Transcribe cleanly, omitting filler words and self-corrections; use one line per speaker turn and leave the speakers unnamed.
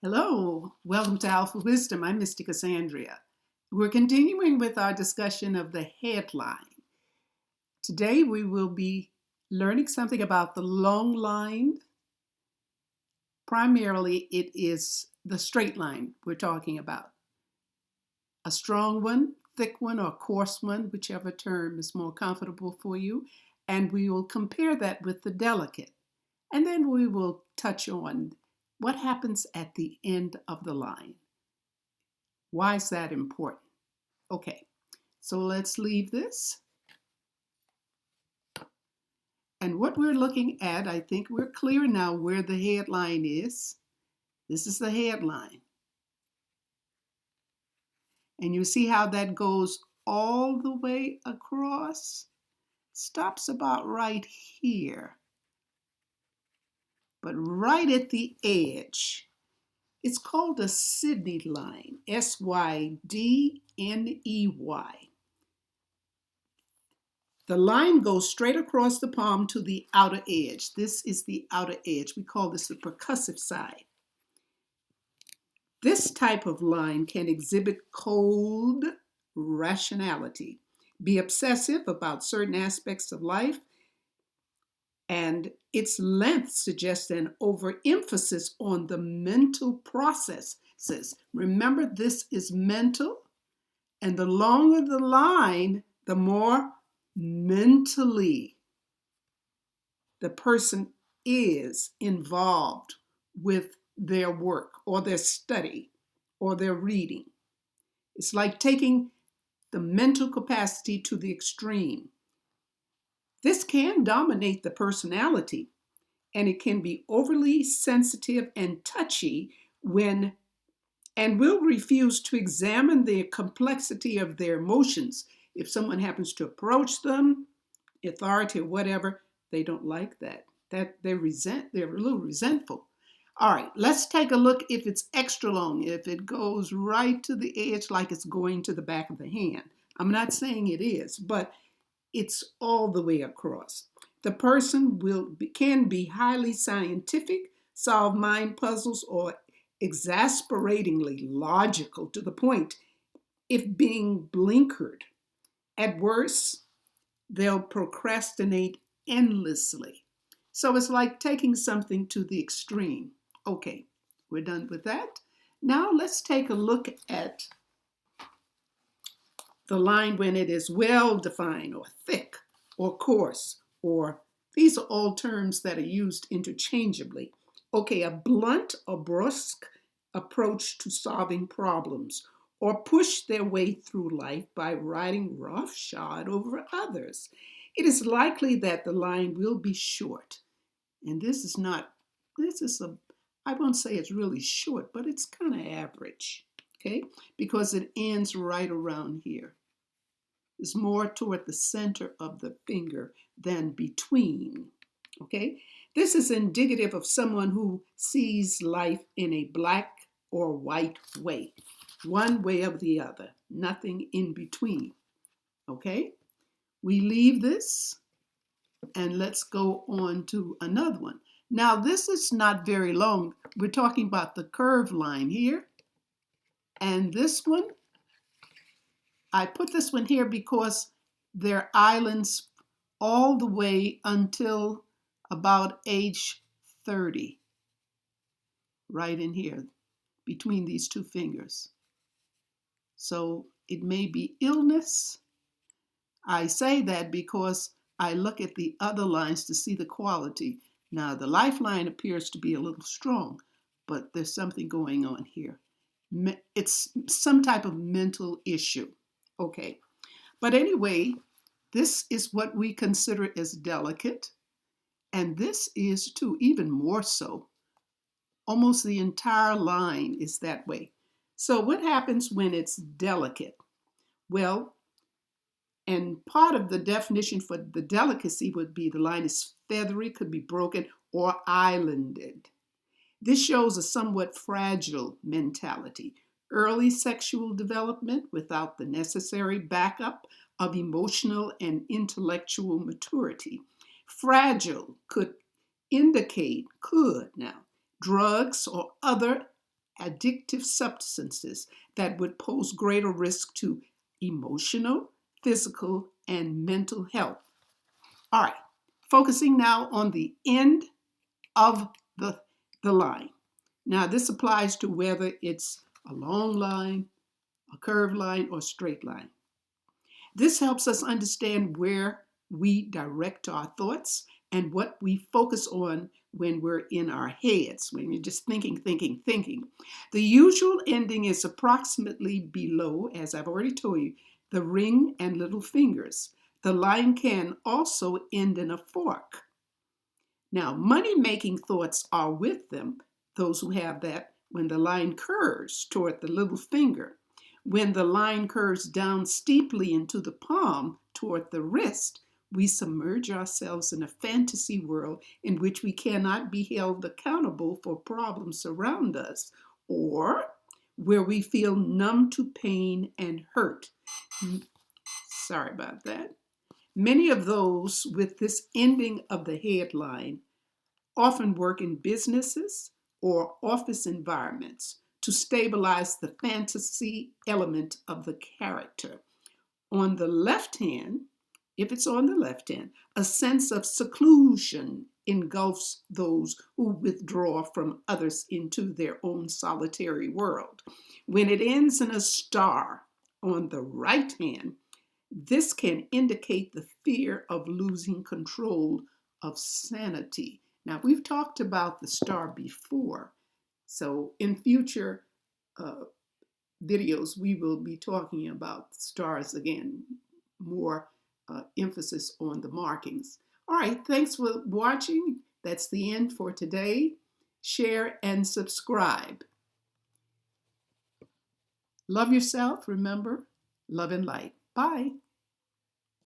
Hello, welcome to Alphawisdom. I'm Mystic Cassandria. We're continuing with our discussion of the headline. Today we will be learning something about the long line. Primarily, it is the straight line we're talking about. A strong one, thick one, or coarse one, whichever term is more comfortable for you. And we will compare that with the delicate. And then we will touch on what happens at the end of the line. Why is that important? Okay, so let's leave this. And what we're looking at, I think we're clear now where the headline is. This is the headline. And you see how that goes all the way across? Stops about right here. But right at the edge, it's called a Sydney line, Sydney. The line goes straight across the palm to the outer edge. This is the outer edge. We call this the percussive side. This type of line can exhibit cold rationality, be obsessive about certain aspects of life, and its length suggests an overemphasis on the mental processes. Remember, this is mental, and the longer the line, the more mentally the person is involved with their work or their study or their reading. It's like taking the mental capacity to the extreme. This can dominate the personality, and it can be overly sensitive and touchy and will refuse to examine the complexity of their emotions. If someone happens to approach them, authority or whatever, they don't like that. They're a little resentful. All right, let's take a look if it's extra long, if it goes right to the edge like it's going to the back of the hand. I'm not saying it is, but it's all the way across. The person can be highly scientific, solve mind puzzles, or exasperatingly logical to the point if being blinkered. At worst, they'll procrastinate endlessly. So it's like taking something to the extreme. Okay, we're done with that. Now let's take a look at the line when it is well defined or thick or coarse, or these are all terms that are used interchangeably. Okay, a blunt or brusque approach to solving problems, or push their way through life by riding roughshod over others. It is likely that the line will be short. And I won't say it's really short, but it's kind of average, okay? Because it ends right around here. It's more toward the center of the finger than between, okay? This is indicative of someone who sees life in a black or white way, one way or the other, nothing in between, okay? We leave this and let's go on to another one. Now, this is not very long. We're talking about the curved line here. And this one, I put this one here because they're islands all the way until about age 30, right in here, between these two fingers. So it may be illness. I say that because I look at the other lines to see the quality. Now, the lifeline appears to be a little strong, but there's something going on here. It's some type of mental issue. Okay. But anyway, this is what we consider as delicate. And this is, too, even more so. Almost the entire line is that way. So what happens when it's delicate? Well, and part of the definition for the delicacy would be the line is feathery, could be broken, or islanded. This shows a somewhat fragile mentality. Early sexual development without the necessary backup of emotional and intellectual maturity. Fragile could indicate drugs or other addictive substances that would pose greater risk to emotional, physical, and mental health. All right, focusing now on the end of the line. Now, this applies to whether it's a long line, a curved line, or straight line. This helps us understand where we direct our thoughts and what we focus on when we're in our heads, when you're just thinking. The usual ending is approximately below, as I've already told you, the ring and little fingers. The line can also end in a fork. Now, money-making thoughts are with them, those who have that, when the line curves toward the little finger. When the line curves down steeply into the palm toward the wrist, we submerge ourselves in a fantasy world in which we cannot be held accountable for problems around us, or where we feel numb to pain and hurt. Sorry about that. Many of those with this ending of the headline often work in businesses or office environments to stabilize the fantasy element of the character. On the left hand, if it's on the left hand, a sense of seclusion engulfs those who withdraw from others into their own solitary world. When it ends in a star on the right hand, this can indicate the fear of losing control of sanity. Now, we've talked about the star before, so in future videos, we will be talking about stars again, more emphasis on the markings. All right, thanks for watching. That's the end for today. Share and subscribe. Love yourself, remember, love and light. Bye.